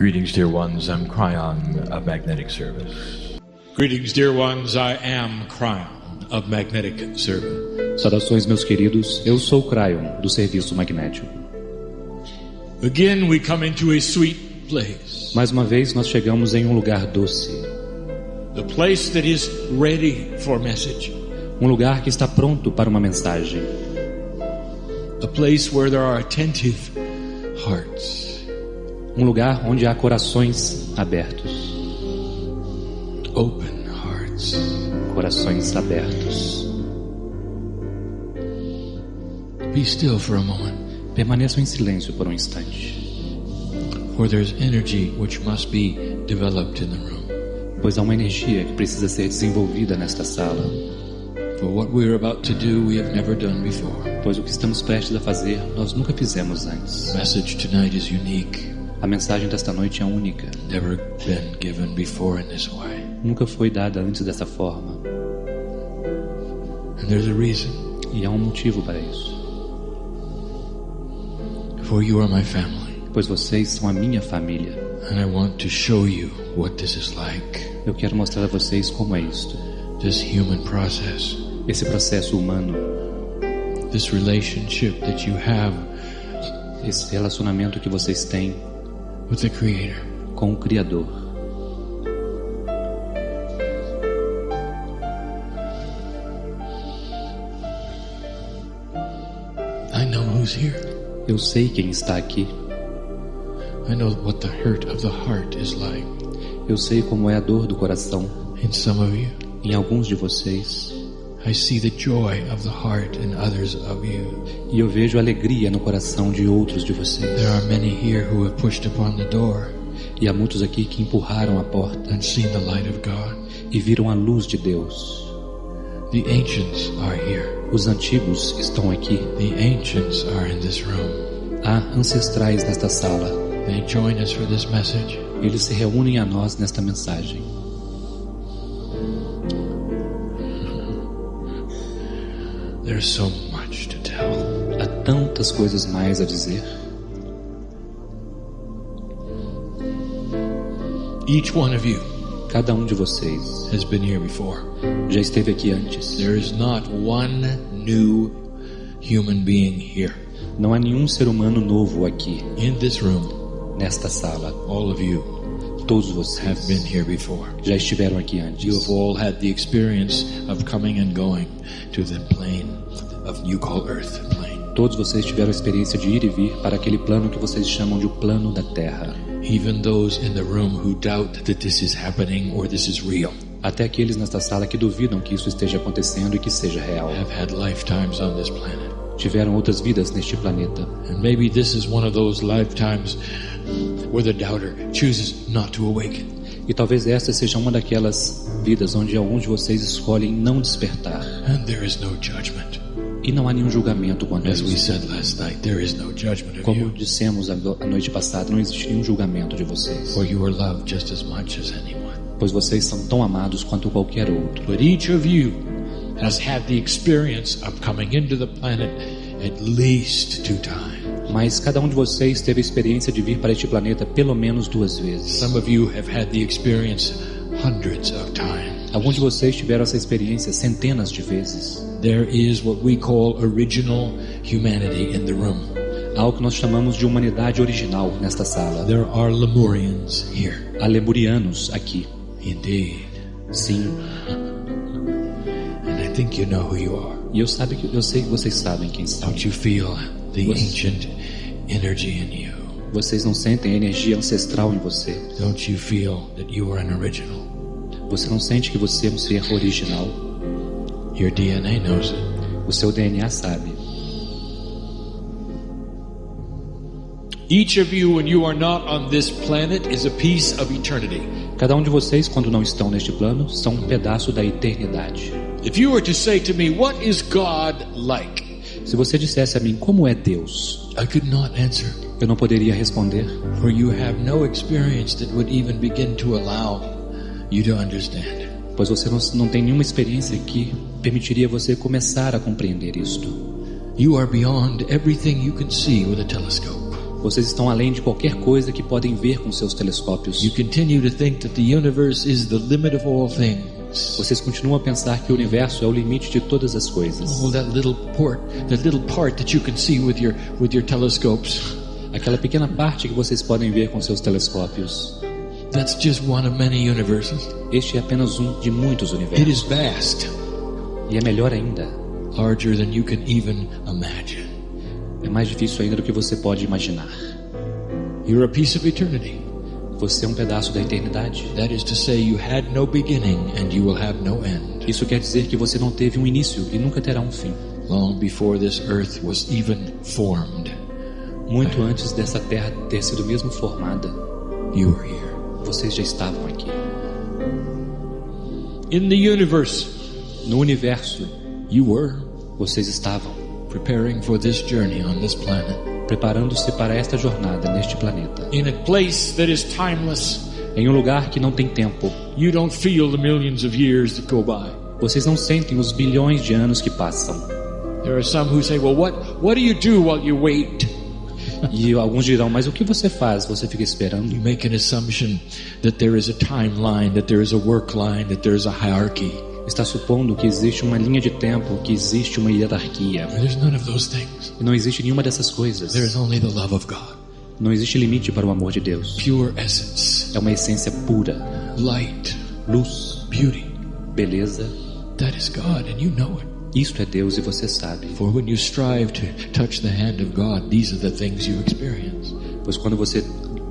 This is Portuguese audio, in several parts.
Greetings, dear ones. I'm Kryon of Magnetic Service. Greetings, dear ones. I am Kryon of Magnetic Service. Saudações, meus queridos. Eu sou Kryon do Serviço Magnético. Again, we come into a sweet place. Mais uma vez, nós chegamos em um lugar doce. The place that is ready for message. Um lugar que está pronto para uma mensagem. A place where there are attentive hearts. Um lugar onde há corações abertos. Open hearts. Corações abertos. Be still for a moment. Permaneçam em silêncio por um instante. For there's energy which must be developed in the room. Pois há uma energia que precisa ser desenvolvida nesta sala. For what we're about to do, we have never done before. Pois o que estamos prestes a fazer, nós nunca fizemos antes. The message tonight is unique. A mensagem desta noite é única. Never been given before in this way. Nunca foi dada antes dessa forma. And there's a reason. E há um motivo para isso. For you are my family. Pois vocês são a minha família. And I want to show you what this is like. Eu quero mostrar a vocês como é isto. This human process. Esse processo humano. This relationship that you have. Esse relacionamento que vocês têm with the Creator. Com o Criador. I know who's here. Eu sei quem está aqui. I know what the hurt of the heart is like. Eu sei como é a dor do coração. In some of you. Em alguns de vocês. I see the joy of the heart in others of you. E eu vejo alegria no coração de outros de vocês. There are many here who have pushed upon the door. E há muitos aqui que empurraram a porta. And seen the light of God. E viram a luz de Deus. The ancients are here. Os antigos estão aqui. The ancients are in this room. Há ancestrais nesta sala. They join us for this message. Eles se reúnem a nós nesta mensagem. There's so much to tell. Há tantas coisas mais a dizer. Each one of you. Cada um de vocês has been here before. Já esteve aqui antes. There is not one new human being here. Não há nenhum ser humano novo aqui. In this room. Nesta sala. All of you. Todos vocês have been here before. Já estiveram aqui antes. You have all had the experience of coming and going to the plane of you call Earth plane. Todos vocês tiveram a experiência de ir e vir para aquele plano que vocês chamam de o plano da Terra. Even those in the room who doubt that this is happening or this is real. Até aqueles nesta sala que duvidam que isso esteja acontecendo e que seja real. Have had lifetimes on this planet. Tiveram outras vidas neste planeta. And maybe this is one of those lifetimes where the doubter chooses not to awaken. E talvez esta seja uma daquelas vidas onde alguns de vocês escolhem não despertar. And there is no judgment. E não há nenhum julgamento quanto a isso. As we said last night, there is no judgment of Como you. dissemos a noite passada, não existe nenhum julgamento de vocês. For you are loved just as much as anyone. Pois vocês são tão amados quanto qualquer outro. But each of you has had the experience of coming into the planet at least 2 times. Mas cada um de vocês teve a experiência de vir para este planeta pelo menos 2 vezes. Some of you have had the experience hundreds of times. Alguns de vocês tiveram essa experiência centenas de vezes. There is what we call original humanity in the room. Há o que nós chamamos de humanidade original nesta sala. There are Lemurians here. Há lemurianos aqui. Indeed. Sim. And I think you know who you are. E eu sei que vocês sabem quem são. Don't you feel the ancient energy in you? Vocês não sentem a energia ancestral em você? Don't you feel that you are an original? Você não sente que você é um ser original? Your DNA knows it. O seu DNA sabe. Each of you, when you are not on this planet, is a piece of eternity. Cada um de vocês, quando não estão neste plano, são um pedaço da eternidade. If you were to say to me, what is God like? Se você dissesse a mim, como é Deus? I could not answer. Eu não poderia responder. For you have no experience that would even begin to allow you to understand. Pois você não tem nenhuma experiência que permitiria você começar a compreender isto. You are beyond everything you can see with a telescope. Vocês estão além de qualquer coisa que podem ver com seus telescópios. You continue to think that the universe is the limit of all things. Vocês continuam a pensar que o universo é o limite de todas as coisas. Oh, that little part that you can see with your telescopes. Aquela pequena parte que vocês podem ver com seus telescópios. That's just one of many universes. Este é apenas um de muitos universos. It is vast. E é melhor ainda. Larger than you can even imagine. É mais difícil ainda do que você pode imaginar. You're a piece of eternity. Você é um pedaço da eternidade. That is to say, you had no beginning and you will have no end. Isso quer dizer que você não teve um início e nunca terá um fim. Long before this earth was even formed. Muito antes dessa terra ter sido mesmo formada, you were here. Vocês já estavam aqui. In the universe, no universo, you were. Vocês estavam preparing for this journey on this planet. Preparando-se para esta jornada neste planeta. In a place that is timeless. Em um lugar que não tem tempo. You don't feel the millions of years that go by. Vocês não sentem os bilhões de anos que passam. There are some who say, well, what do you do while you wait? E alguns dirão, mas o que você faz? Você fica esperando? You make an assumption that there is a timeline, that there is a work line, that there is a hierarchy. Está supondo que existe uma linha de tempo, que existe uma hierarquia. There's none of those things. E não existe nenhuma dessas coisas. There is only the love of God. Não existe limite para o amor de Deus. Pure essence. É uma essência pura. Light. Luz. Beauty. Beleza. That is God and you know it. Isto é Deus e você sabe. For when you strive to touch the hand of God, these are the things you experience. Pois quando você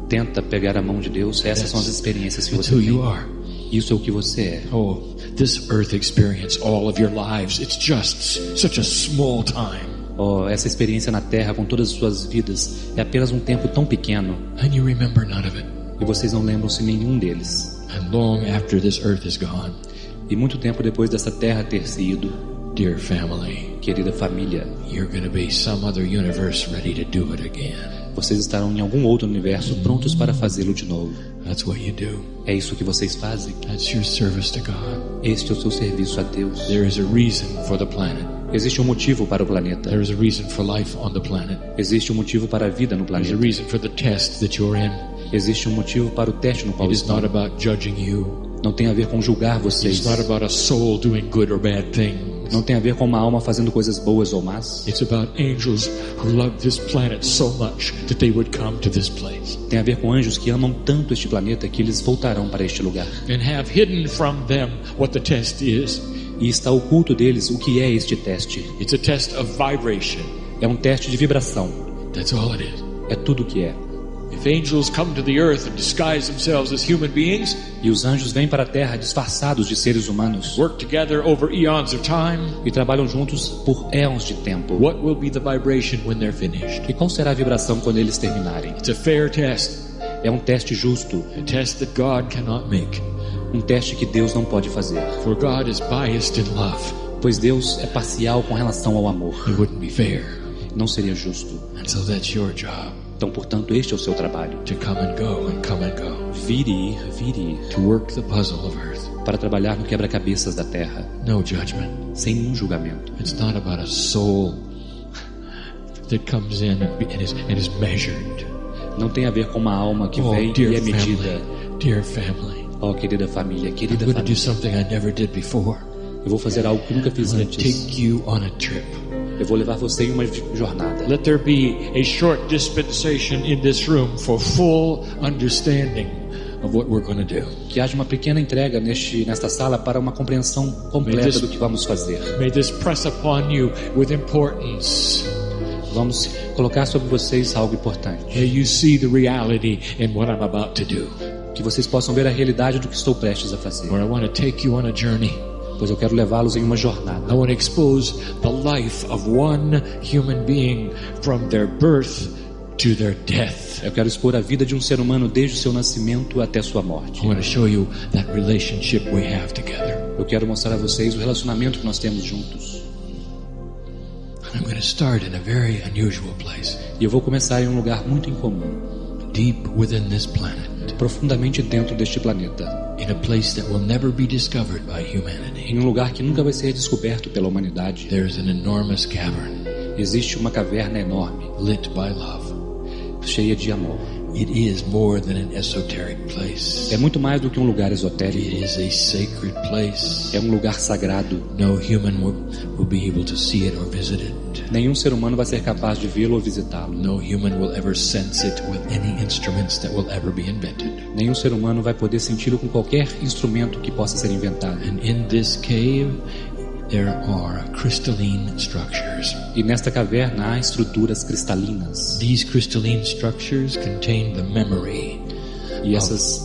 tenta pegar a mão de Deus, essas são as experiências que você who tem. You are. Isso é o que você é. Oh, this earth experience, all of your lives, it's just such a small time. Oh, essa experiência na Terra com todas as suas vidas é apenas um tempo tão pequeno. And you remember none of it. E vocês não lembram-se nenhum deles. And long after this earth is gone. E muito tempo depois dessa Terra ter se ido. Dear family, querida família, you're going to be some other universe ready to do it again. Vocês estarão em algum outro universo prontos para fazê-lo de novo. That's what you do. É isso que vocês fazem. That's your service to God. Este é o seu serviço a Deus. There is a reason for the planet. Existe um motivo para o planeta. There is a reason for life on the planet. Existe um motivo para a vida no planeta. There's a reason for the test that you're in. Existe um motivo para o teste no qual It is not about judging you. Não tem a ver com julgar vocês. It's not about a soul doing good or bad things. Não tem a ver com uma alma fazendo coisas boas ou más. It's about angels who love this planet so much that they would come to this place. Tem a ver com anjos que amam tanto este planeta que eles voltarão para este lugar. And have hidden from them what the test is. E está oculto deles o que é este teste. It's a test of vibration. É um teste de vibração. That's all it is. É tudo o que é. If angels come to the earth and disguise themselves as human beings, e os anjos vêm para a terra disfarçados de seres humanos, work together over eons of time, e trabalham juntos por éons de tempo, what will be the vibration when they're finished? E qual será a vibração quando eles terminarem? It's a fair test. É um teste justo. A test that God cannot make. Um teste que Deus não pode fazer. For God is biased in love. Pois Deus é parcial com relação ao amor. It wouldn't be fair. Não seria justo. And so that's your job. Então, portanto, este é o seu trabalho. To come and go and come and go. Vir e ir, vir e ir. To work the puzzle of earth. Para trabalhar no quebra-cabeças da terra. No judgment. Sem nenhum julgamento. It's not about a soul that comes in and is measured. Não tem a ver com uma alma que vem e é medida. Dear family. Oh, querida família, querida I'm família. Do something I never did before. Eu vou fazer algo que nunca fiz antes. Take you on a trip. Eu vou levar você em uma jornada. Let there be a short dispensation in this room for full understanding of what we're going to do. Que haja uma pequena entrega nesta sala para uma compreensão completa do que vamos fazer. May this press upon you with importance. Vamos colocar sobre vocês algo importante. May you see the reality in what I'm about to do. Que vocês possam ver a realidade do que estou prestes a fazer. For I want to take you on a journey. Pois eu quero levá-los em uma jornada. I want to expose the life of one human being from their birth to their death. Eu quero expor a vida de um ser humano desde o seu nascimento até sua morte. I want to show you that relationship we have together. Eu quero mostrar a vocês o relacionamento que nós temos juntos. And I'm going to start in a very unusual place. E eu vou começar em um lugar muito incomum. Deep within this planet. Profundamente dentro deste planeta. In a place that will never be discovered by humanity. Em um lugar que nunca vai ser descoberto pela humanidade. There is an enormous cavern. Existe uma caverna enorme. Lit by love. cheia de amor. It is more than an esoteric place. É muito mais do que um lugar esotérico. It is a sacred place. É um lugar sagrado. No human will be able to see it or visit it. Nenhum ser humano vai ser capaz de vê-lo ou visitá-lo. No human will ever sense it with any instruments that will ever be invented. Nenhum ser humano vai poder senti-lo com qualquer instrumento que possa ser inventado. And in this cave there are crystalline structures. E nesta caverna há estruturas cristalinas. These crystalline structures contain the memory E essas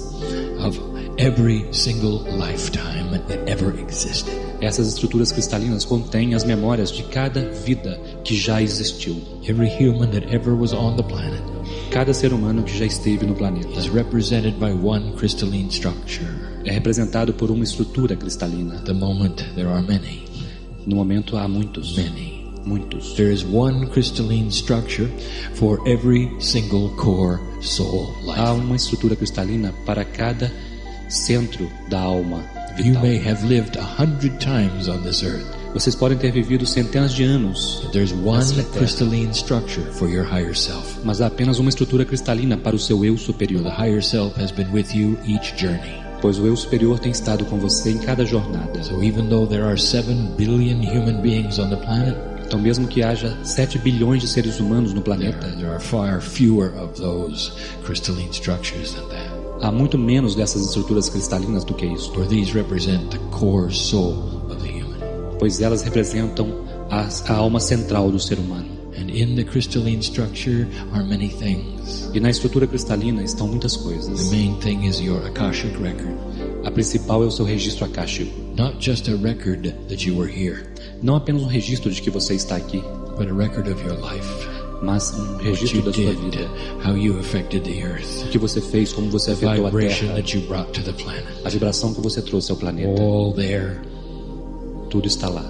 of every single lifetime that ever existed. Essas estruturas cristalinas contêm as memórias de cada vida que já existiu. Every human that ever was on the planet Cada ser humano que já esteve no planeta is represented by one crystalline structure. é representado por uma estrutura cristalina. At the moment there are many. No momento há muitos. Muitos. There is one crystalline structure for every single core soul life. Há uma estrutura cristalina para cada centro da alma You vital. may have lived 100 times on this earth. Vocês podem ter vivido centenas de anos, But there's one nessa terra, crystalline structure for your higher self. mas há apenas uma estrutura cristalina para o seu eu superior, The higher self has been with you each journey. pois o eu superior tem estado com você em cada jornada. So even though there are 7 billion human beings on the planet, Então, mesmo que haja 7 bilhões de seres humanos no planeta, there are far fewer of those crystalline structures than that. há muito menos dessas estruturas cristalinas do que isso, For these represent the core soul of the human. pois elas representam a alma central do ser humano. And in the crystalline structure are many things. E na estrutura cristalina estão muitas coisas. The main thing is your Akashic record. A principal é o seu registro akáshico. Not just a record that you were here, Não apenas um registro de que você está aqui, but a record of your life. mas um What registro you da sua did, vida. how you affected the earth, O que você fez, como você afetou a vibration Terra, that you brought to the planet. a vibração que você trouxe ao planeta. All there. Tudo está lá.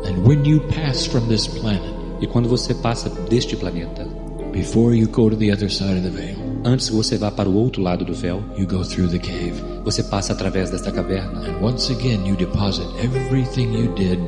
And when you pass from this planet, E quando você passa deste planeta, before you go to the other side of the veil, antes que você vá para o outro lado do véu, you go through the cave. você passa através desta caverna. And once again you deposit everything you did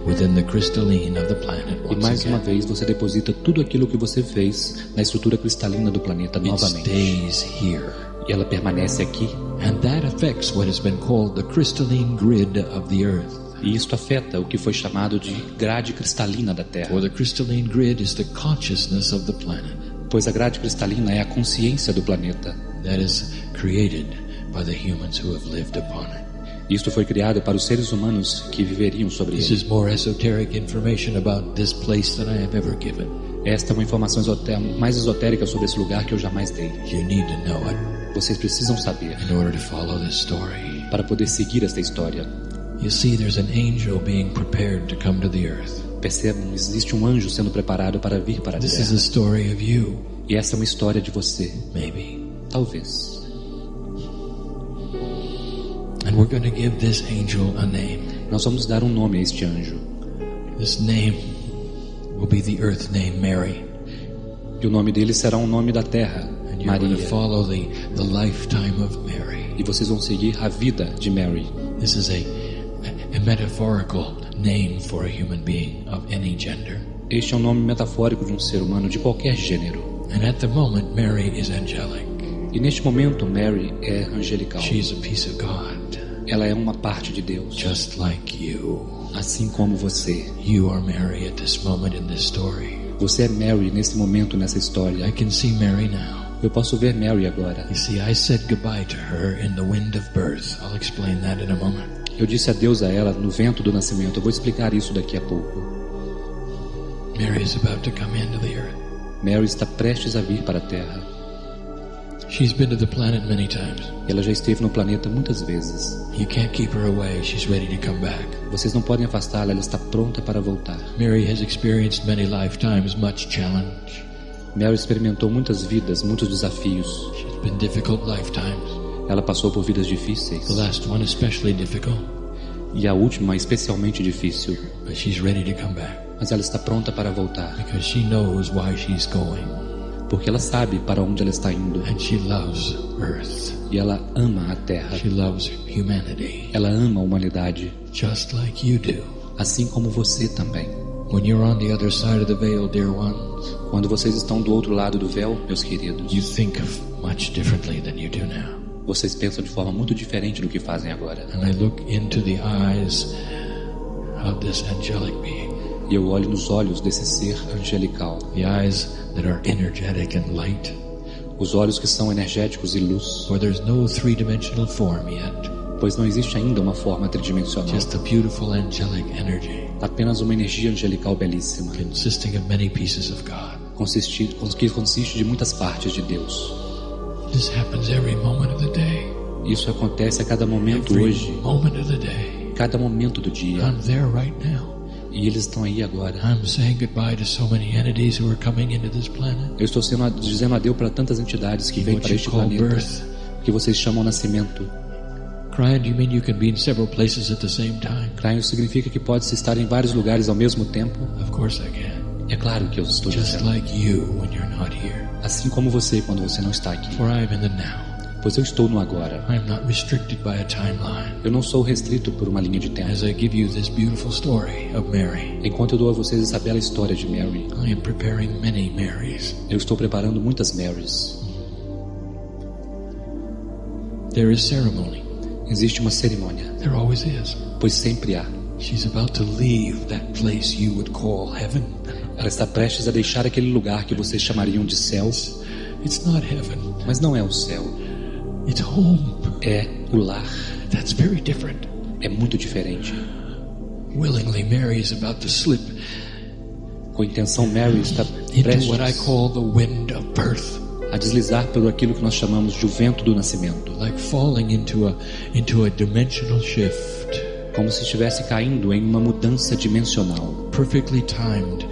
within the crystalline of the planet. E Once mais uma again, vez você deposita tudo aquilo que você fez na estrutura cristalina do planeta it novamente. stays here. E ela permanece aqui. And that affects what has been called the crystalline grid of the earth. E isto afeta o que foi chamado de grade cristalina da Terra. For the crystalline grid is the consciousness of the planet Pois a grade cristalina é a consciência do planeta. that is created by the humans who have lived upon it. Isto foi criado para os seres humanos que viveriam sobre This ele. is more esoteric information about this place than I have ever given. Esta é uma informação mais esotérica sobre esse lugar que eu jamais dei. You need to know it Vocês precisam saber in order to follow this story. para poder seguir esta história. You see, there's an angel being prepared to come to the earth. Percebam, existe um anjo sendo preparado para vir para a This is Terra. a story of you, E essa é uma história de você, maybe. talvez. And we're going to give this angel a name. Nós vamos dar um nome a este anjo. This name will be the earth name Mary. E o nome dele será um nome da terra, And you're going to Maria. follow the lifetime of Mary. E vocês vão seguir a vida de Mary. This is a metaphorical name for a human being of any gender. Este é um nome metafórico de um ser humano de qualquer gênero. And at the moment, Mary is angelic. E neste momento, Mary é angelical. She's a piece of God, Ela é uma parte de Deus, just like you. assim como você. You are Mary at this moment in this story. Você é Mary nesse momento nessa história. I can see Mary now. Eu posso ver Mary agora. You see, I said goodbye to her in the wind of birth. I'll explain that in a moment. Eu disse adeus a ela no vento do nascimento. Eu vou explicar isso daqui a pouco. Mary is about to come into the earth. Mary está prestes a vir para a Terra. She's been to the planet many times. Ela já esteve no planeta muitas vezes. You can't keep her away. She's ready to come back. Vocês não podem afastá-la, ela está pronta para voltar. Mary has experienced many lifetimes, much challenge. Mary experimentou muitas vidas, muitos desafios. She's been difficult lifetimes. Ela passou por vidas difíceis. The last one especially difficult. E a última especialmente difícil. But she's ready to come back Mas ela está pronta para voltar. because she knows why she's going. Porque ela sabe para onde ela está indo. And she loves Earth. E ela ama a Terra. She loves humanity. Ela ama a humanidade. Just like you do. Assim como você também. When you're on the other side of the veil, dear ones, Quando vocês estão do outro lado do véu, meus queridos, you think of much differently than you do now. vocês pensam de forma muito diferente do que fazem agora. And I look into the eyes of this angelic being, E eu olho nos olhos desse ser angelical, the eyes that are energetic and light, os olhos que são energéticos e luz, for there's no three-dimensional form yet, pois não existe ainda uma forma tridimensional, just a beautiful angelic energy apenas uma energia angelical belíssima, consisting of many pieces of God. que consiste de muitas partes de Deus. This happens every moment of the day. Isso acontece a cada momento Every hoje, moment of the day. cada momento do dia, I'm there right now. e eles estão aí agora. I'm saying goodbye to so many entities who are coming into this planet. Eu estou dizendo adeus para tantas entidades que vêm What para you este call planeta, birth. que vocês chamam nascimento. Kryon, do you mean you can be in several places at the same time? Kryon significa que pode-se estar em vários lugares ao mesmo tempo. Of course I can. É claro que eu estou Just dizendo. like you when you're not here. Assim como você quando você não está aqui. For I am in the now. Pois eu estou no agora. I am not restricted by a timeline. Eu não sou restrito por uma linha de tempo. As I give you this beautiful story of Mary, Enquanto eu dou a vocês essa bela história de Mary, I am preparing many Marys. eu estou preparando muitas Marys. There is ceremony. Existe uma cerimônia, There always is. pois sempre há. She's about to leave that place you would call heaven. Ela está prestes a deixar aquele lugar que vocês chamariam de céu, It's not heaven. mas não é o céu. It's home. É o lar. That's very different. É muito diferente. Willingly, Mary is about to slip Com intenção, Mary está into what I prestes call the wind of birth, a deslizar pelo aquilo que nós chamamos de o vento do nascimento, like falling into a dimensional shift, como se estivesse caindo em uma mudança dimensional, perfectly timed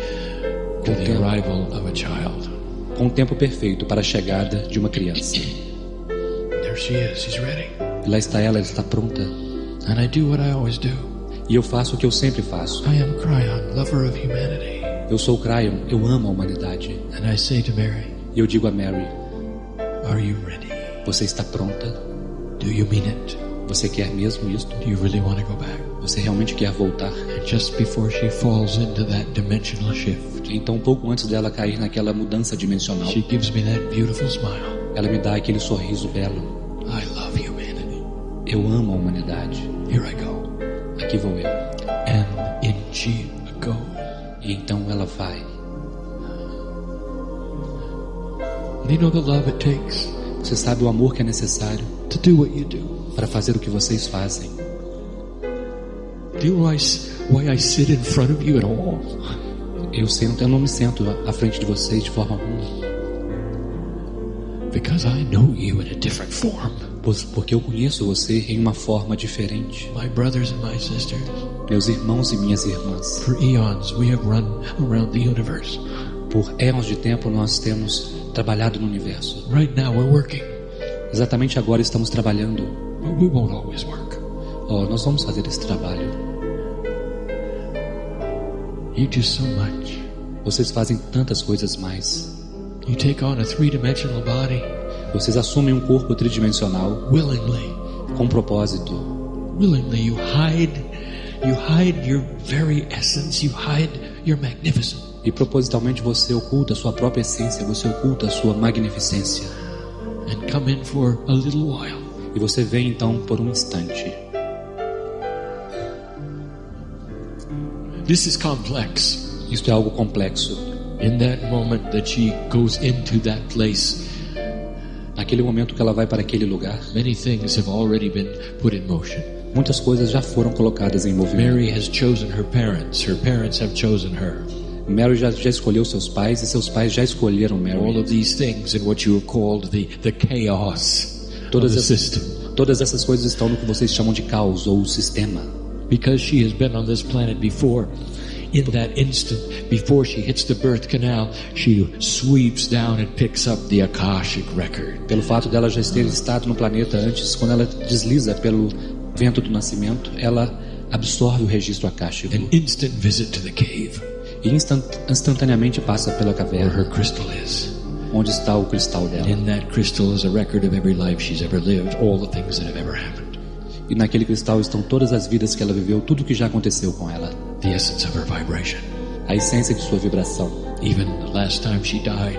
to the arrival of a child. com o tempo perfeito para a chegada de uma criança. There she is. She's ready. E lá está ela está pronta. And I do what I always do. E eu faço o que eu sempre faço. I am Kryon, lover of humanity. Eu sou Kryon, eu amo a humanidade. And I say to Mary, E eu digo a Mary, are you ready? você está pronta? Do you mean it? Você quer mesmo isto? Do you really want to go back? Você realmente quer voltar? And just before she falls into that dimensional shift, Então, um pouco antes dela cair naquela mudança dimensional, she gives me that beautiful smile. ela me dá aquele sorriso belo. I love humanity. Eu amo a humanidade. Here I go. Aqui vou eu. And in she goes. E então ela vai. And you know the love it takes Você sabe o amor que é necessário to do what you do. para fazer o que vocês fazem. Do you know why I sit in front of you at all? Eu não me sento à frente de vocês de forma alguma, Because I know you in a different form. porque eu conheço você em uma forma diferente. My brothers and my sisters, Meus irmãos e minhas irmãs, for eons we have run around the universe. por éons de tempo nós temos trabalhado no universo. Right now we're working, Exatamente agora estamos trabalhando. but we won't always work. Nós vamos fazer esse trabalho. You do so much. Vocês fazem tantas coisas mais. You take on a three-dimensional body Vocês assumem um corpo tridimensional willingly. com propósito. Willingly, you hide your very essence. You hide your magnificence. E propositalmente você oculta a sua própria essência, você oculta a sua magnificência. And come in for a little while. E você vem então por um instante. This is complex. Isto é algo complexo. In that moment that she goes into that place, Naquele momento que ela vai para aquele lugar, many things have already been put in motion. muitas coisas já foram colocadas em movimento. Mary has chosen her parents. Her parents have chosen her. Mary já escolheu seus pais e seus pais já escolheram All Mary. of these things in what you have called the chaos of Todas the essas, system. todas essas coisas estão no que vocês chamam de caos ou sistema. Because she has been on this planet before. In that instant, before she hits the birth canal, she sweeps down and picks up the Akashic record. Pelo fato dela já ter estado no planeta antes, quando ela desliza pelo vento do nascimento, ela absorve o registro akáshico An instant visit to the cave e instantaneamente passa pela where caverna, her crystal is. onde está o cristal dela. In that crystal is a record of every life she's ever lived, all the things that have ever happened. E naquele cristal estão todas as vidas que ela viveu, tudo que já aconteceu com ela. The essence of her vibration. a essência de sua vibração. Even the last time she died.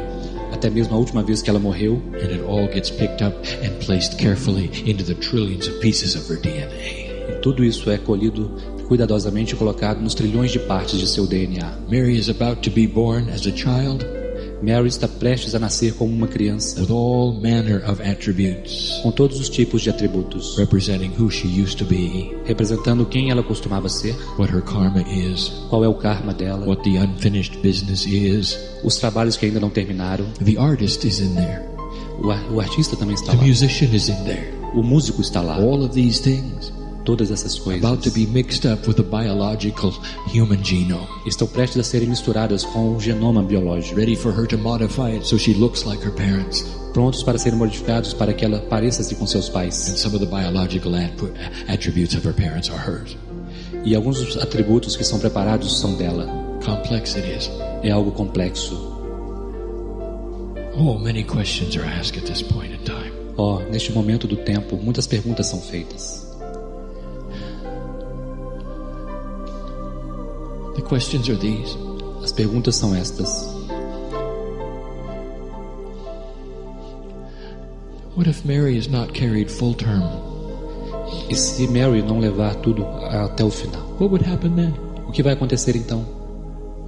Até mesmo a última vez que ela morreu. And it all gets picked up and placed carefully into the trillions of pieces of her DNA. E tudo isso é colhido cuidadosamente e colocado nos trilhões de partes de seu DNA. Mary is about to be born as a child. Mary está prestes a nascer como uma criança, with all manner of attributes, com todos os tipos de atributos, representing who she used to be, representando quem ela costumava ser, what her karma is, qual é o karma dela, what the unfinished business is, os trabalhos que ainda não terminaram. The artist is in there. O artista também está the lá. musician is in there. O músico está lá. All of these things. Todas essas coisas about to be mixed up with the biological human genome. Estão prestes a serem misturadas com o genoma biológico. Ready for her to modify it so she looks like her parents. Prontos para serem modificados para que ela pareça-se com seus pais. And some of the biological attributes of her parents are hers. E alguns dos atributos que são preparados são dela. Complex it is. É algo complexo. Oh, many questions are asked at this point in time. Oh, neste momento do tempo, muitas perguntas são feitas. The questions are these. As perguntas são estas. What if Mary is not carried full term? E se Mary não levar tudo até o final? What would happen then? O que vai acontecer então?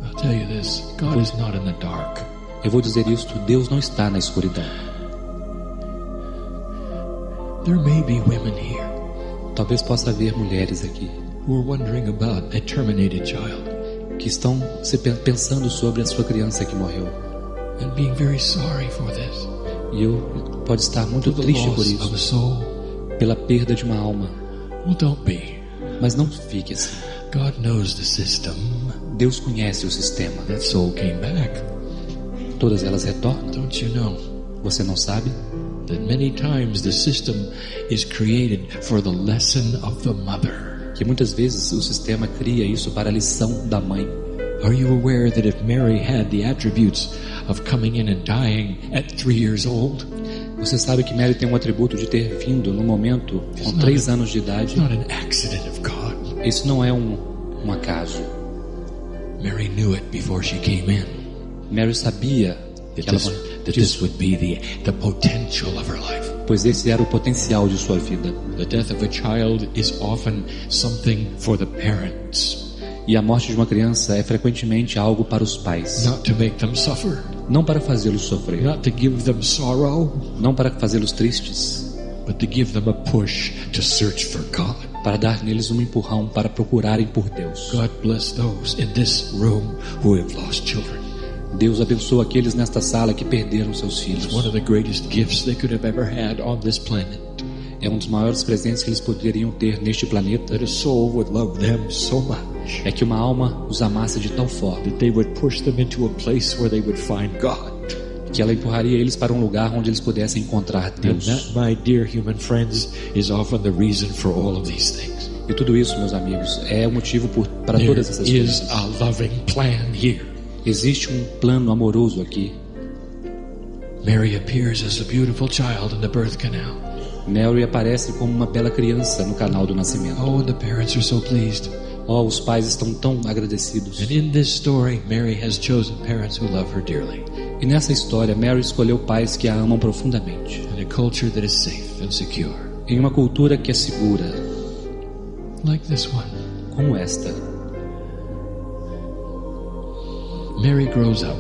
I'll tell you this. God is not in the dark. Eu vou dizer isto, Deus não está na escuridão. There may be women here. Talvez possa haver mulheres aqui who are wondering about a terminated child, que estão pensando sobre a sua criança que morreu, and being very sorry for this. E eu pode estar muito triste por isso, pela perda de uma alma. Well, don't be. Mas não fique assim. God knows the system. Deus conhece o sistema. That soul came back. Todas elas retornam. Don't you know? Você não sabe? That many times the system is created for the lesson of the mother. Que muitas vezes o sistema cria isso para a lição da mãe. Are you aware that if Mary had the attributes of coming in and dying at 3 years old? Você sabe que Mary tem um atributo de ter vindo no momento com 3 anos de idade. It's not an accident of God. Isso não é um acaso. Mary knew it before she came in. Mary sabia that this would be the potential of her life. Pois esse era o potencial de sua vida. The death of a child is often something for the parents. E a morte de uma criança é frequentemente algo para os pais. Not to make them suffer. Não para fazê-los sofrer. Not to give them sorrow. Não para fazê-los tristes. But to give them a push to search for God. Para dar neles um empurrão para procurarem por Deus. God bless those in this room who have lost children. Deus abençoa aqueles nesta sala que perderam seus filhos. It's one of the greatest gifts they could have ever had on this planet. É um dos maiores presentes que eles poderiam ter neste planeta. That a soul would love them so much. É que uma alma os amasse de tal forma that they would push them into a place where they would find God. Que ela empurraria eles para um lugar onde eles pudessem encontrar Deus. And that, my dear human friends, is often the reason for all of these things. E tudo isso, meus amigos, é o motivo para todas essas coisas. There is a loving plan here. Existe um plano amoroso aqui. Mary appears as a beautiful child in the birth canal. Mary aparece como uma bela criança no canal do nascimento. Oh, and the parents are so pleased. Oh, os pais estão tão agradecidos. And in this story, Mary has chosen parents who love her dearly. E nessa história, Mary escolheu pais que a amam profundamente. In a culture that is safe and secure. Em uma cultura que é segura. Like this one. Como esta. Mary grows up.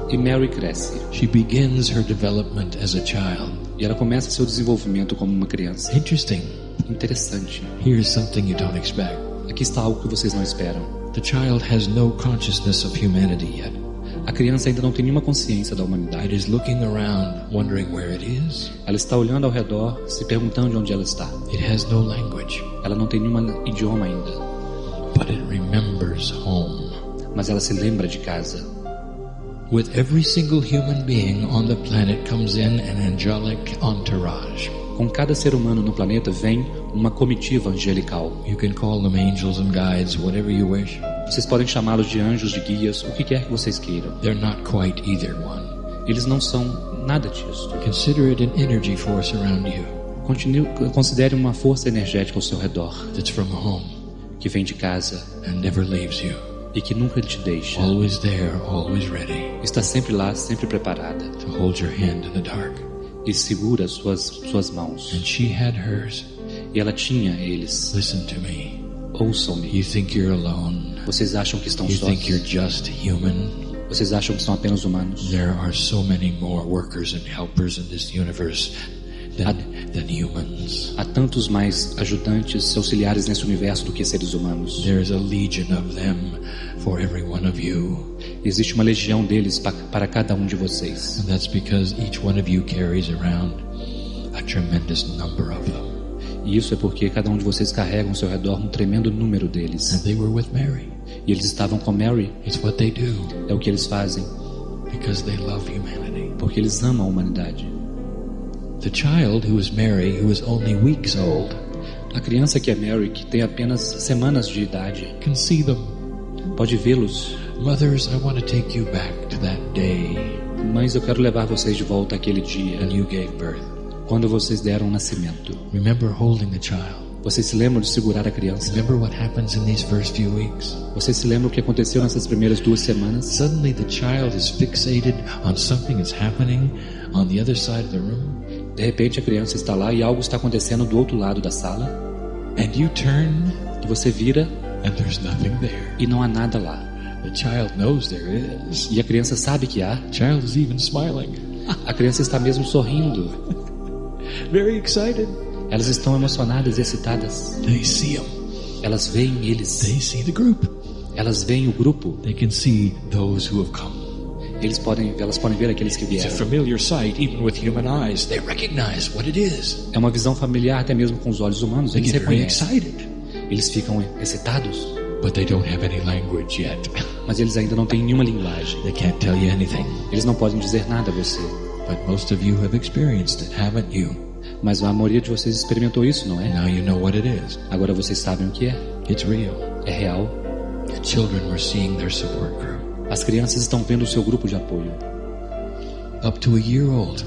E Mary cresce. She begins her development as a child. E ela começa seu desenvolvimento como uma criança. Interesting. Interessante. Here's something you don't expect. Aqui está algo que vocês não esperam. The child has no consciousness of humanity yet. A criança ainda não tem nenhuma consciência da humanidade. It is looking around, wondering where it is. Ela está olhando ao redor, se perguntando de onde ela está. It has no language. Ela não tem nenhum idioma ainda. But it remembers home. Mas ela se lembra de casa. With every single human being on the planet comes in an angelic entourage. Com cada ser humano no planeta vem uma comitiva angelical. You can call them angels and guides, whatever you wish. Vocês podem chamá-los de anjos, de guias, o que quer que vocês queiram. They're not quite either one. Eles não são nada disso. Consider it an energy force around you. Considere uma força energética ao seu redor. That's from home. Que vem de casa. And never leaves you. e que nunca te deixa. always there, always ready Está sempre lá, sempre preparada to hold your hand in the dark. e segura suas mãos. And she had hers. E ela tinha eles. Listen to me. Ouçam-me. You think you're alone. Vocês acham que estão You sós? think you're just human. Vocês acham que são apenas humanos? There are so many more workers and helpers in this universe than humans. Há tantos mais ajudantes, auxiliares nesse universo do que seres humanos. There is a legion of them for every one of you. Existe uma legião deles para cada um de vocês. And that's because each one of you carries around a tremendous number of them. E isso é porque cada um de vocês carrega ao seu redor um tremendo número deles. And they were with Mary. E eles estavam com Mary. It's what they do. É o que eles fazem. Because they love humanity. Porque eles amam a humanidade. The child who is Mary, who is only weeks old, A criança que é Mary, que tem apenas semanas de idade, can see them. pode vê-los. Mothers, I want to take you back to that day Mães, eu quero levar vocês de volta àquele dia, when you gave birth. quando vocês deram nascimento. Remember holding the child. Vocês se lembram de segurar a criança? Remember what happens in these first few weeks. Vocês se lembram o que aconteceu nessas primeiras 2 semanas? Suddenly the child is fixated on something that's happening on the other side of the room. De repente a criança está lá e algo está acontecendo do outro lado da sala. And you turn E você vira and there's nothing there. e não há nada lá. The child knows there is. E a criança sabe que há. The child is even smiling. A criança está mesmo sorrindo. Very excited. Elas estão emocionadas e excitadas. They see him. Elas veem eles. They see the group. Elas veem o grupo. They can see those who have come. Elas podem ver aqueles que It's a vieram. familiar sight, even with human eyes. They recognize what it is. É uma visão familiar até mesmo com os olhos humanos. They Eles get very reconhecem. excited, Eles ficam excitados, but they don't have any language yet. mas eles ainda não têm nenhuma linguagem. They can't tell you anything. Eles não podem dizer nada a você. But most of you have experienced it, haven't you? Mas a maioria de vocês experimentou isso, não é? Now you know what it is. Agora vocês sabem o que é. It's real. É real. The children were seeing their support group. As crianças estão vendo o seu grupo de apoio. Up to a year old.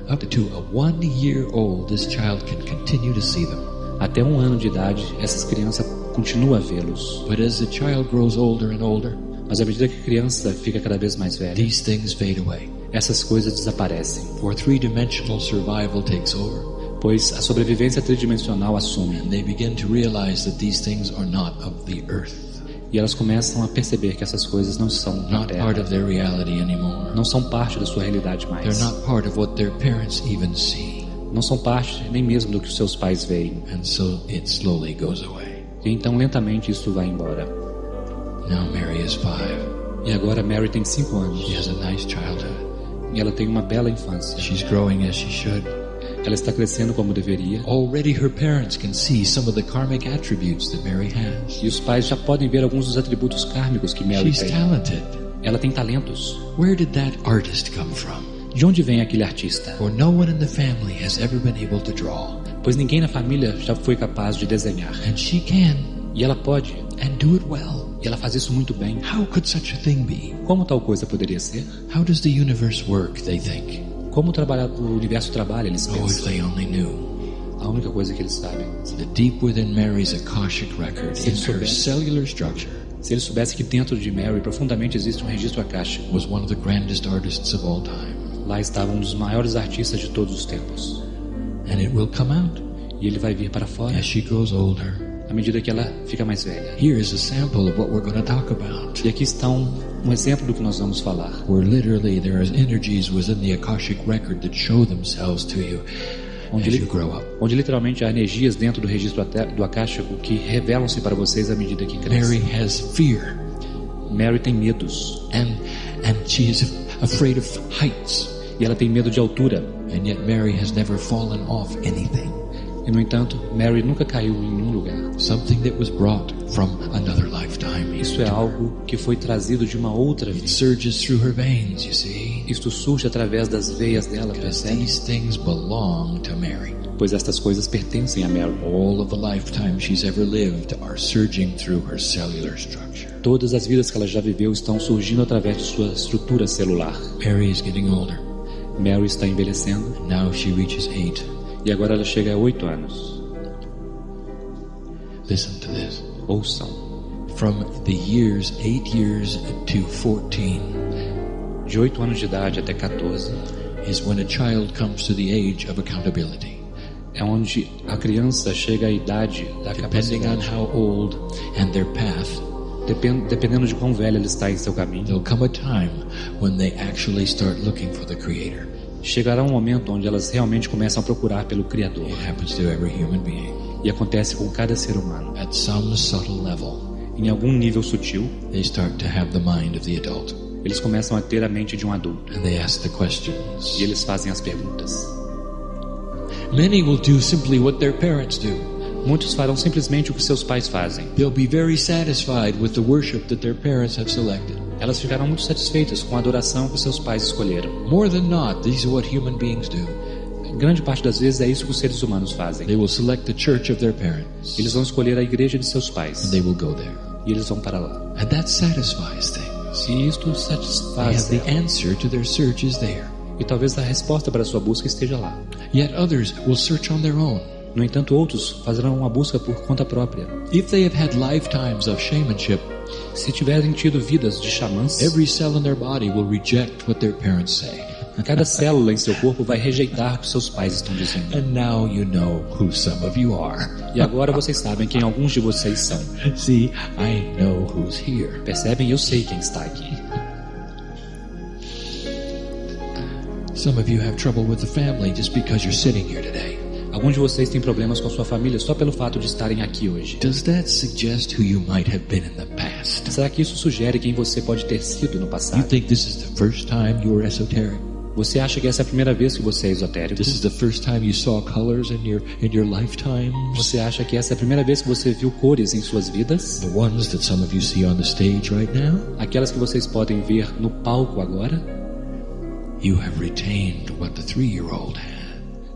Up to a 1 year old, this child can continue to see them. Até 1 ano de idade, essas crianças continuam a vê-los. But as the child grows older and older, Mas à medida que a criança fica cada vez mais velha, these things fade away. essas coisas desaparecem, For three-dimensional survival takes over. pois a sobrevivência tridimensional assume. And they begin to realize that these things are not of the earth. E elas começam a perceber que essas coisas não são da Not part Terra, of their reality anymore. não são parte da sua realidade They're mais. not part of what their parents even see. Não são parte nem mesmo do que os seus pais veem. And so it slowly goes away. E então lentamente isso vai embora. Now Mary is 5. E agora Mary tem 5 anos. She has a nice childhood. E ela tem uma bela infância. She's growing as she should. Ela está crescendo como deveria. Already her parents can see some of the karmic attributes that Mary has. E os pais já podem ver alguns dos atributos kármicos que Mary She's tem. talented. Ela tem talentos. Where did that artist come from? De onde vem aquele artista? For no one in the family has ever been able to draw. Pois ninguém na família já foi capaz de desenhar. And she can, E ela pode. and do it well. E ela faz isso muito bem. How could such a thing be? Como tal coisa poderia ser? How does the universe work, they think? Como o universo trabalha, eles Oh, if pensam. they only knew. A única coisa que eles sabem. The deep within Mary's Akashic record, in Sim, her soubesse. cellular structure, Se eles soubessem que dentro de Mary profundamente existe um registro akáshico. was one of the grandest artists of all time. Lá estava um dos maiores artistas de todos os tempos. And it will come out E ele vai vir para fora as she grows older. à medida que ela fica mais velha. Here is a sample of what we're going to talk about. E aqui está um exemplo do que nós vamos falar. Where literally there are energies within the Akashic record that show themselves to you as you grow up. Onde literalmente há energias dentro do registro do akáshico que revelam-se para vocês à medida que Mary crescem. has fear, Mary tem medos. and she is afraid of heights. E ela tem medo de altura. And yet Mary has never fallen off anything. E no entanto, Mary nunca caiu em nenhum lugar. Something that was brought from another lifetime. Isso é algo que foi trazido de uma outra It vida. surges through her veins, you see. Isto surge através das veias dela, Because percebe? these things belong to Mary. Pois estas coisas pertencem a Mary. All of the lifetime she's ever lived are surging through her cellular structure. Todas as vidas que ela já viveu estão surgindo através de sua estrutura celular. Mary is getting older. Mary está envelhecendo Now she reaches 8. e agora ela chega a 8 anos. Listen to this. Ouçam. from the years 8 years to 14 De 8 anos de idade até 14 is when a child comes to the age of accountability. é onde a criança chega à idade da Depending on capacidade. how old and their path, Dependendo de quão velha ela está em seu caminho, there'll come a time when they actually start looking for the Creator. chegará um momento onde elas realmente começam a procurar pelo Criador. It happens to every human being. E acontece com cada ser humano. At some subtle level, Em algum nível sutil, they start to have the mind of the adult. eles começam a ter a mente de um adulto. And they ask the E questions. eles fazem as perguntas. Many will do simply what their parents do. Muitos farão simplesmente o que seus pais fazem. They'll be very satisfied with the worship that their parents have selected. Elas ficarão muito satisfeitas com a adoração que seus pais escolheram. More than not, these are what human beings do. Grande parte das vezes é isso que os seres humanos fazem. They will select the church of their parents, Eles vão escolher a igreja de seus pais. and they will go there. E eles vão para lá. And that satisfies things. E isto They satisfaz. have the answer to their search is there. E talvez a resposta para a sua busca esteja lá. Yet others will search on their own. No entanto, outros farão uma busca por conta própria. If they have had lifetimes of shamanship, Se tiverem tido vidas de xamãs, every cell in their body will reject what their parents say. cada célula em seu corpo vai rejeitar o que seus pais estão dizendo. And now you know who some of you are. E agora vocês sabem quem alguns de vocês são. See, I know who's here. Percebem? Eu sei quem está aqui. Some of you have trouble with the family just because you're sitting here today. Alguns de vocês têm problemas com a sua família só pelo fato de estarem aqui hoje. Does that suggest who you might have been in the past? Será que isso sugere quem você pode ter sido no You passado? think this is the first time you were esoteric? Você acha que essa é a primeira vez que você é esotérico? This is the first time you saw colors in your lifetimes? Você acha que essa é a primeira vez que você viu cores em suas vidas? The ones that some of you see on the stage right now? Aquelas que vocês podem ver no palco agora? You have retained what the 3-year-old had.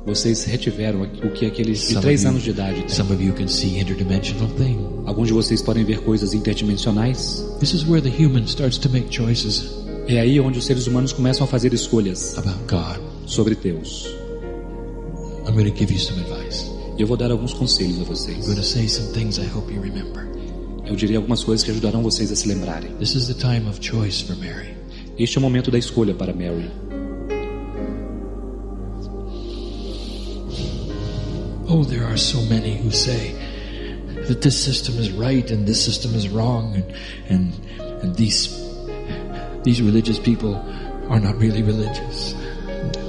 Vocês retiveram o que aqueles de Some 3 of you- anos de idade têm. Some of you can see interdimensional things. Alguns de vocês podem ver coisas interdimensionais. This is where the human starts to make choices É aí onde os seres humanos começam a fazer escolhas about God. sobre Deus. I'm going to give you some advice. E eu vou dar alguns conselhos a I'm vocês. going to say some things I hope you remember. Eu direi algumas coisas que ajudarão vocês a se lembrarem. This is the time of choice for Mary. Este é o momento da escolha para Mary. Oh, there are so many who say that this system is right and this system is wrong, and these religious people are not really religious.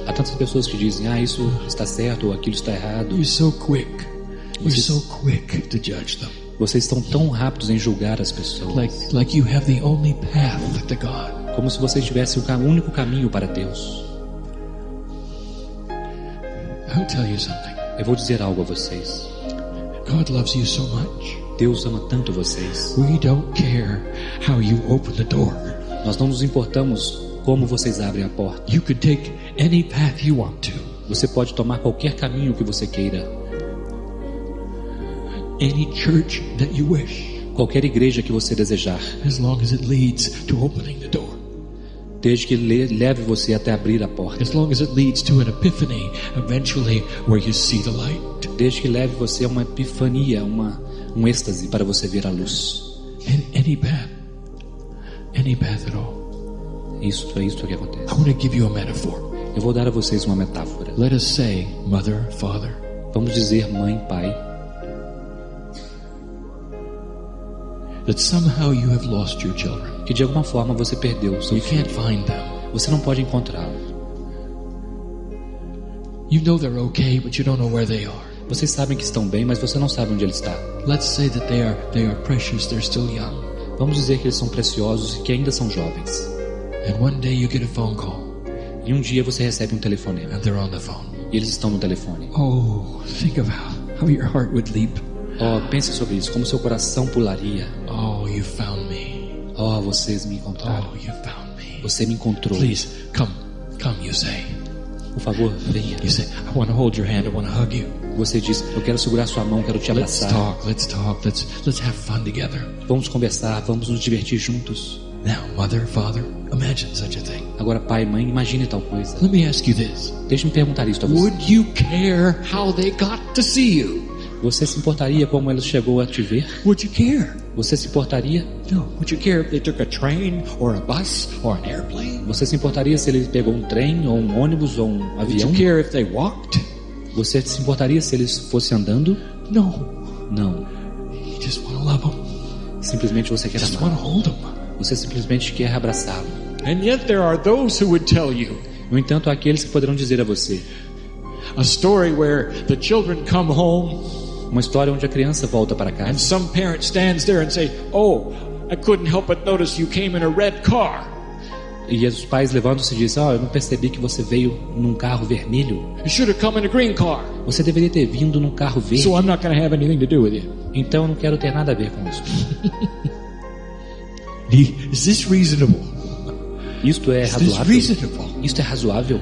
Há tantas pessoas que dizem, isso está certo ou aquilo está errado. You're so quick. You're so quick to judge them. Vocês estão tão rápidos em julgar as pessoas. Like you have the only path to God. Como se vocês tivessem o único caminho para Deus. I'll tell you something. Eu vou dizer algo a vocês. God loves you so much. Deus ama tanto vocês. We don't care how you open the door. Nós não nos importamos como vocês abrem a porta. You could take any path you want to. Você pode tomar qualquer caminho que você queira. Any church that you wish. Qualquer igreja que você desejar. As long as it leads to opening the door. Desde que leve você até abrir a porta. As long as it leads to an epiphany, eventually, where you see the light. Desde que leve você a uma epifania, um êxtase para você ver a luz. Any path at all. Isso é isso que acontece. I want to give you a metaphor. Eu vou dar a vocês uma metáfora. Let us say, mother, father, Vamos dizer mãe, pai, that somehow you have lost your children. que de alguma forma você perdeu o seu You filho. can't find them. Você não pode encontrá-lo. You know they're okay, but you don't know where they are. Vocês sabem que estão bem, mas você não sabe onde ele está. Let's say that they are precious, they're still young. Vamos dizer que eles são preciosos e que ainda são jovens. And one day you get a phone call, E um dia você recebe um telefonema. and they're on the phone. E eles estão no telefone. Oh, think of how your heart would leap. Pense sobre isso, como seu coração pularia. Oh, you found me. Vocês me encontraram. Oh, you found me. Você me encontrou. Please, come, you say. Por favor, venha. You say, I want to hold your hand, I want to hug you. Você diz, eu quero segurar sua mão, quero te Let's abraçar. talk, let's have fun together. Vamos conversar, vamos nos divertir juntos. Now, mother, father, imagine such a thing. Agora, pai e mãe, imagine tal coisa. Let me ask you this. Deixe-me perguntar isto a você. Would you care how they got to see you? Você se importaria como ele chegou a te ver? Would you care? Você se importaria? No. Would you care if they took a train or a bus or an airplane? Você se importaria se ele pegou um trem ou um ônibus ou um Would avião? you care if they walked? Você se importaria se eles fossem andando? No. Não. You just want to love them. Simplesmente você quer Just want to amá-lo. hold them. Você simplesmente quer abraçá-lo. And yet there are those who would tell you No entanto, há aqueles que poderão dizer a você a story where the children come home uma história onde a criança volta para and casa some parent stands there and say, "Oh, I couldn't help but notice you came in a red car. e os pais levantam-se e dizem: eu não percebi que você veio num carro vermelho. You should have come in a green car. Você deveria ter vindo num carro verde. So I'm not going to have anything to do with you." Então eu não quero ter nada a ver com isso. Is this reasonable? Isto é Is this razoável? reasonable? Isto é razoável?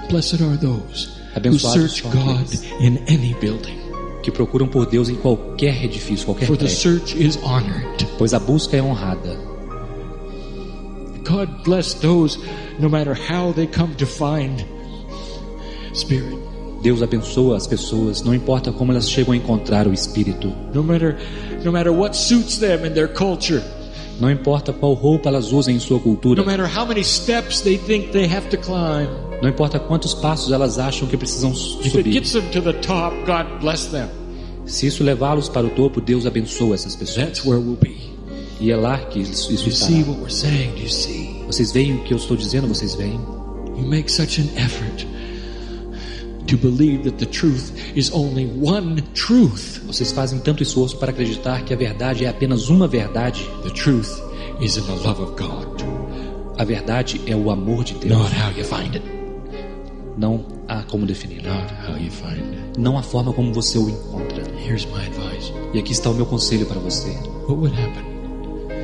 Blessed are those who Abençoados search são God aqueles in any building, que procuram por Deus em qualquer edifício, qualquer for the prédio, search is honored. pois a busca é honrada. God bless those, no matter how they come to find Spirit, Deus abençoa as pessoas, não importa como elas chegam a encontrar o Espírito. no matter what suits them in their culture, Não importa qual roupa elas usem em sua cultura. no matter how many steps they think they have to climb. Não importa quantos passos elas acham que precisam If it subir. gets them to the top, God bless them. Se isso levá-los para o topo, Deus abençoa essas pessoas. That's where we'll be. E é lá que isso You see estará. what we're saying? Do you see? Vocês veem o que eu estou dizendo? Vocês veem? You make such an effort to believe that the truth is only one truth. Vocês fazem tanto esforço para acreditar que a verdade é apenas uma verdade. The truth is in the love of God, A verdade é o amor de Deus. not how you find it. Não há como definir. Not how you find it. Não há forma como você o encontra. Here's my advice. E aqui está o meu conselho para você. What would happen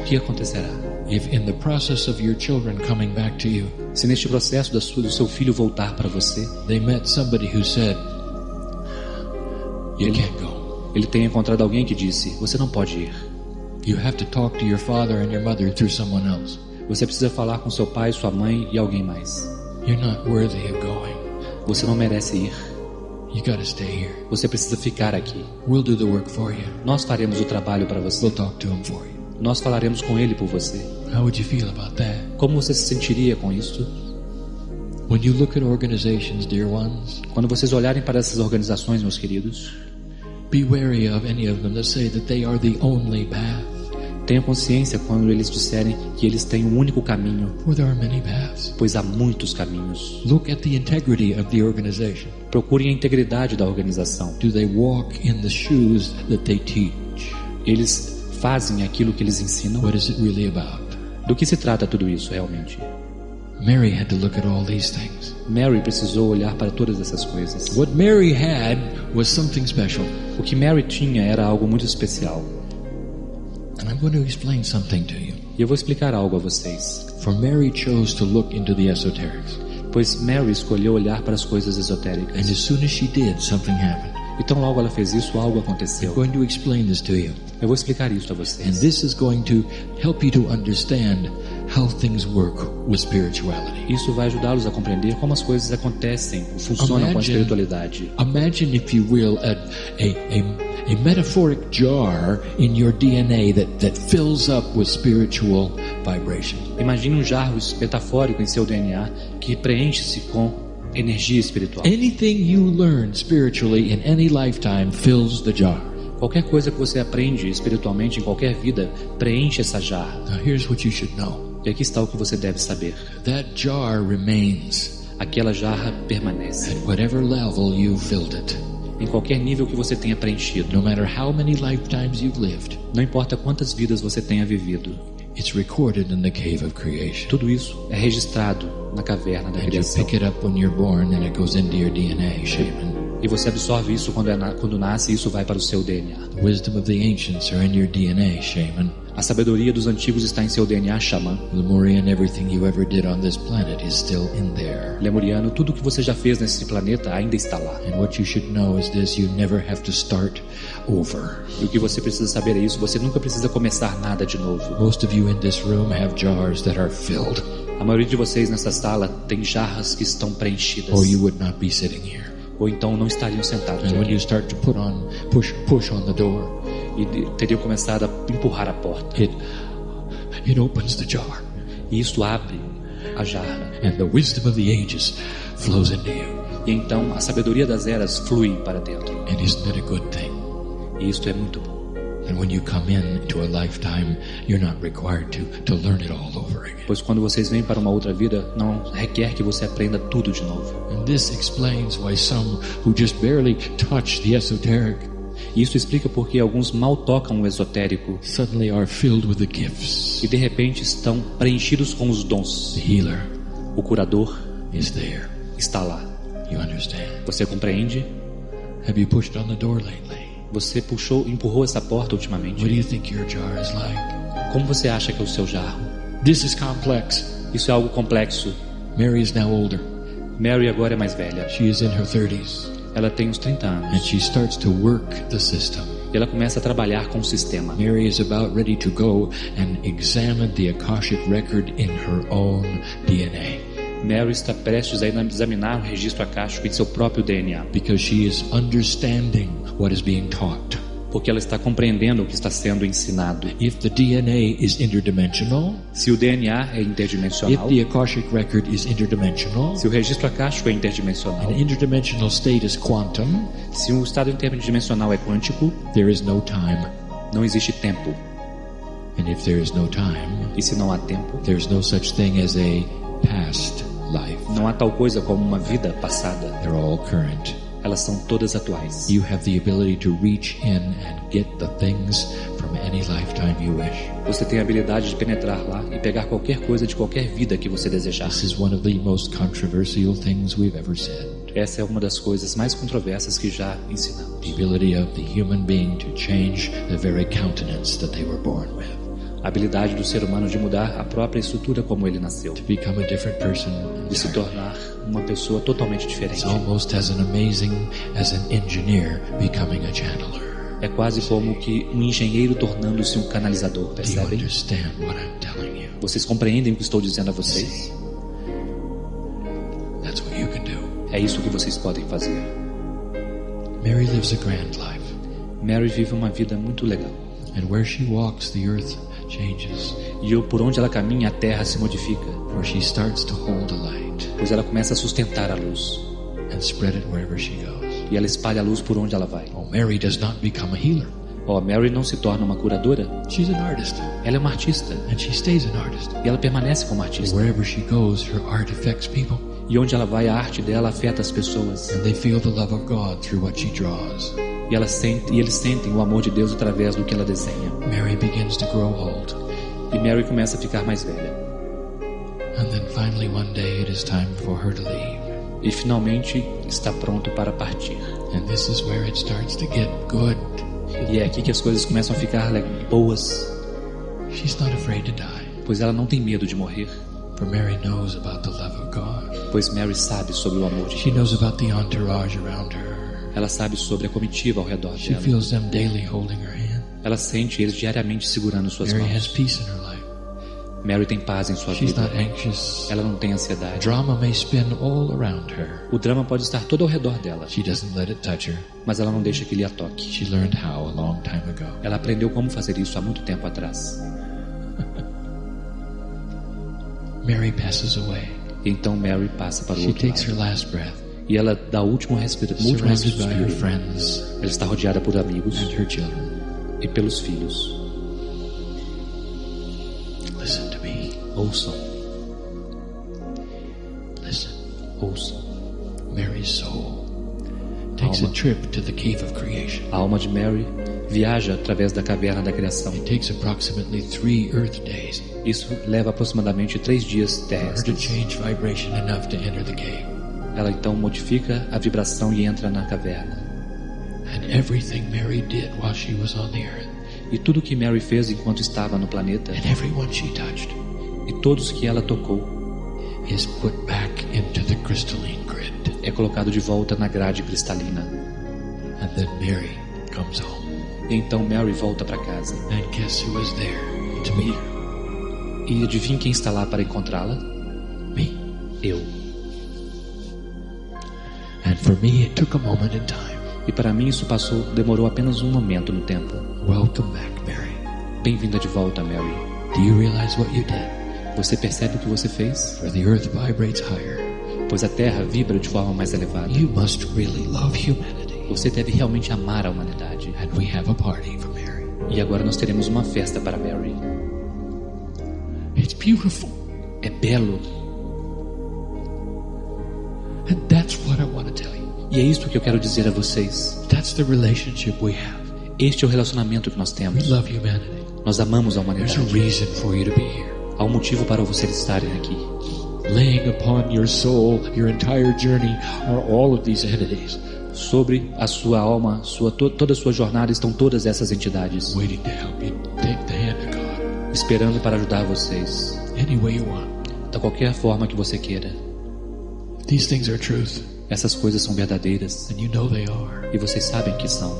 O que acontecerá? if in the process of your children coming back to you, Se neste processo do seu filho voltar para você, they met somebody who said, you can't go. ele tenha encontrado alguém que disse: você não pode ir. You have to talk to your father and your mother through someone else. Você precisa falar com seu pai, sua mãe e alguém mais. You're not worthy of going. Você não merece ir. You got to stay here. Você precisa ficar aqui. We'll do the work for you. Nós faremos o trabalho para você. We'll talk to him for you. Nós falaremos com ele por você. How would you feel about that? Como você se sentiria com isso? When you look at organizations, dear ones, Quando vocês olharem para essas organizações, meus queridos, be wary of any of them that say that they are the only path. tenha consciência quando eles disserem que eles têm um único caminho, For there are many paths. pois há muitos caminhos. Look at the integrity of the organization. Procurem a integridade da organização. Do they walk in the shoes that they teach? Eles fazem aquilo que eles ensinam? What is it really about? Do que se trata tudo isso realmente? Mary had to look at all these things. Mary precisou olhar para todas essas coisas. What Mary had was something special. O que Mary tinha era algo muito especial. And I'm going to explain something to you. E eu vou explicar algo a vocês. For Mary chose to look into the esoterics. Pois Mary escolheu olhar para as coisas And esotéricas. as soon as she did, something happened. Então logo ela fez isso, algo I'm aconteceu. going to explain this to you. Eu vou explicar isso a And vocês. this is going to help you to understand how things work with spirituality. Isso vai ajudá-los a compreender como as coisas acontecem, funcionam com a espiritualidade. Imagine, if you will, a metaphoric jar in your DNA that fills up with spiritual vibration. Imagine um jarro metafórico em seu DNA que preenche-se com energia espiritual. Anything you learn spiritually in any lifetime fills the jar. Qualquer coisa que você aprende espiritualmente em qualquer vida preenche essa jarra. Now here's what you should know. E aqui está o que você deve saber. That jar remains Aquela jarra permanece. at whatever level you filled it. Em qualquer nível que você tenha preenchido. No matter how many lifetimes you've lived, Não importa quantas vidas você tenha vivido. it's recorded in the cave of creation. Tudo isso é registrado na caverna da And you criação. pick it up when you're born and it goes into your DNA, shaman. E você absorve isso quando nasce e isso vai para o seu DNA. The wisdom of the ancients are in your DNA, shaman. A sabedoria dos antigos está em seu DNA, xamã. Lemurian, everything you ever did on this planet is still in there. Lemuriano, tudo que você já fez nesse planeta ainda está lá. And what you should know is this: you never have to start over. E o que você precisa saber é isso, você nunca precisa começar nada de novo. Most of you in this room have jars that are filled, A maioria de vocês nessa sala tem jarras que estão preenchidas. or you would not be sitting here. ou então não estariam sentados And when aqui. you start to push on the door, E teriam começado a empurrar a porta. it opens the jar, E isso abre a jarra. and the wisdom of the ages flows into you. E então a sabedoria das eras flui para dentro. And isn't that a good thing? E isto é muito bom. And when you come into a lifetime, you're not required to learn it all over again. Pois quando vocês vêm para uma outra vida, não requer que você aprenda tudo de novo. And this explains why some who just barely touch the esoteric E isso explica porque alguns mal tocam o esotérico suddenly are filled with the gifts. e de repente estão preenchidos com os dons. The healer O curador is there. está lá. You understand? Você compreende? Have you pushed on the door lately? Você empurrou essa porta What ultimamente. do you think your jar is like? Como você acha que é o seu jarro? This is complex. Isso é algo complexo. Mary is now older. Mary agora é mais velha. She is in her 30s. Ela tem uns 30 And anos. she starts to work the system. E ela começa a trabalhar com o sistema. Mary is about ready to go and examine the Akashic record in her own DNA. Mary está prestes a examinar o registro akáshico em seu próprio DNA. Because she is understanding what is being taught. Porque ela está compreendendo o que está sendo ensinado. If the DNA is interdimensional, Se o DNA é if interdimensional, the Akashic record is interdimensional, se o registro akáshico é interdimensional, an interdimensional state is quantum, se o estado interdimensional é quântico, there is no time. não existe tempo. And if there is no time, E se não há tempo, there is no such thing as a past life. não há tal coisa como uma vida passada. They're all current. Elas são todas atuais. You have the ability to reach in and get the things from any lifetime you wish. Você tem a habilidade de penetrar lá e pegar qualquer coisa de qualquer vida que você desejar. This is one of the most controversial things we've ever said. Essa é uma das coisas mais controversas que já ensinamos. The ability of the human being to change the very countenance that they were born with. A habilidade do ser humano de mudar a própria estrutura como ele nasceu. To become a different person. De se tornar uma pessoa totalmente diferente. It's almost as amazing as an engineer becoming a channeler. É quase como que um engenheiro tornando-se um canalizador, Do you percebem? understand what I'm telling you? Vocês compreendem o que estou dizendo a vocês? That's what you can do. É isso que vocês podem fazer. Mary lives a grand life. Mary vive uma vida muito legal. And where she walks, the earth changes. E por onde ela caminha, a terra se modifica. For she starts to hold a light Pois ela começa a sustentar a luz. and spread it wherever she goes. E ela espalha a luz por onde ela vai. Oh, Mary does not become a healer. Mary não se torna uma curadora. She's an artist. Ela é uma artista. And she stays an artist. E ela permanece como artista. Wherever she goes, her art affects people. E onde ela vai, a arte dela afeta as pessoas. And they feel the love of God through what she draws. E eles sentem o amor de Deus através do que ela desenha. Mary begins to grow old. E Mary começa a ficar mais velha. And then finally one day it is time for her to leave. E finalmente está pronto para partir. And this is where it starts to get good. E é aqui que as coisas começam a ficar boas. She's not afraid to die. Pois ela não tem medo de morrer. For Mary knows about the love of God. Pois Mary sabe sobre o amor de She Deus. knows about the entourage around her. Ela sabe sobre a comitiva ao redor She dela. feels them daily holding her hand. Ela sente eles diariamente segurando suas Mary has mãos. peace in her life. Mary tem paz em sua She's vida. not anxious. Ela não tem ansiedade. Drama may spin all around her. O drama pode estar todo ao redor dela, She doesn't let it touch her. mas ela não deixa que lhe a toque. She learned how a long time ago. Ela aprendeu como fazer isso há muito tempo atrás. Mary passes away. Então Mary passa para o She outro takes her lado. last breath, E ela dá o último surrounded by her respiro. friends Ela está rodeada por amigos and her children. e pelos filhos. Listen to me. Ouçam, Listen. ouçam. Mary's soul takes a Alma. trip to the cave of creation. A alma de Mary viaja através da caverna da criação. It takes approximately 3 Earth days Isso leva aproximadamente 3 dias for her to terrestres. change vibration enough to enter the cave. Ela então modifica a vibração e entra na caverna. And everything Mary did while she was on the earth, E tudo que Mary fez enquanto estava no planeta, and everyone she touched, e todos que ela tocou, is put back into the crystalline grid. é colocado de volta na grade cristalina. And then Mary comes home. E então Mary volta para casa. And guess who was there to meet her? E adivinha quem está lá para encontrá-la? Me. Eu. And And for me, it took a moment in time. E para mim isso demorou apenas um momento no tempo. Welcome back, Mary. Bem-vinda de volta, Mary. Do you realize what you did? Você percebe o que você fez? For the earth vibrates higher. Pois a Terra vibra de forma mais elevada. You must really love humanity. Você deve realmente amar a humanidade. And we have a party for Mary. E agora nós teremos uma festa para Mary. It's beautiful. É belo. And that's what I want to tell you. E é isso que eu quero dizer a vocês. That's the relationship we have. Este é o relacionamento que nós We temos. love humanity. Nós amamos a There's humanidade. a reason for you to be here. Há um motivo para vocês estarem aqui. Laying upon your soul, your entire journey, are all of these entities. Sobre a sua alma, toda a sua jornada estão todas essas entidades. Waiting to help you take the hand of God. Esperando para ajudar vocês. Any way you want. Da qualquer forma que você queira. These things are truth. Essas coisas são verdadeiras. And you know they are. E vocês sabem que são.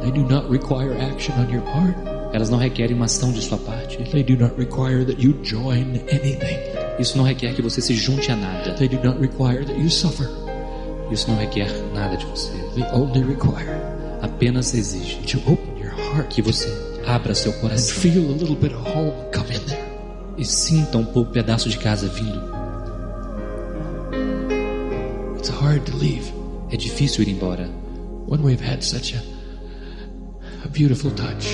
They do not require action on your part. Elas não requerem uma ação de sua parte. They do not require that you join anything. Isso não requer que você se junte a nada. They do not require that you suffer. Isso não requer nada de você. They only require Apenas exige to open your heart que você abra seu and coração feel a little bit of home come in there. e sinta um pouco pedaço de casa vindo. It's hard to leave É difícil ir embora when we've had such a beautiful touch.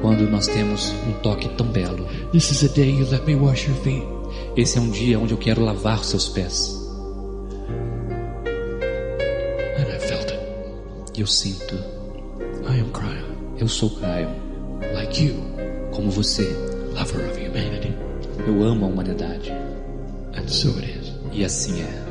quando nós temos um toque tão belo. This is a day you let me wash your feet. Esse é um dia onde eu quero lavar os seus pés. And I felt it. E eu sinto. I am Kryon, Eu sou Kryon, like you, como você. lover of humanity. Eu amo a humanidade. And so it is. E assim é.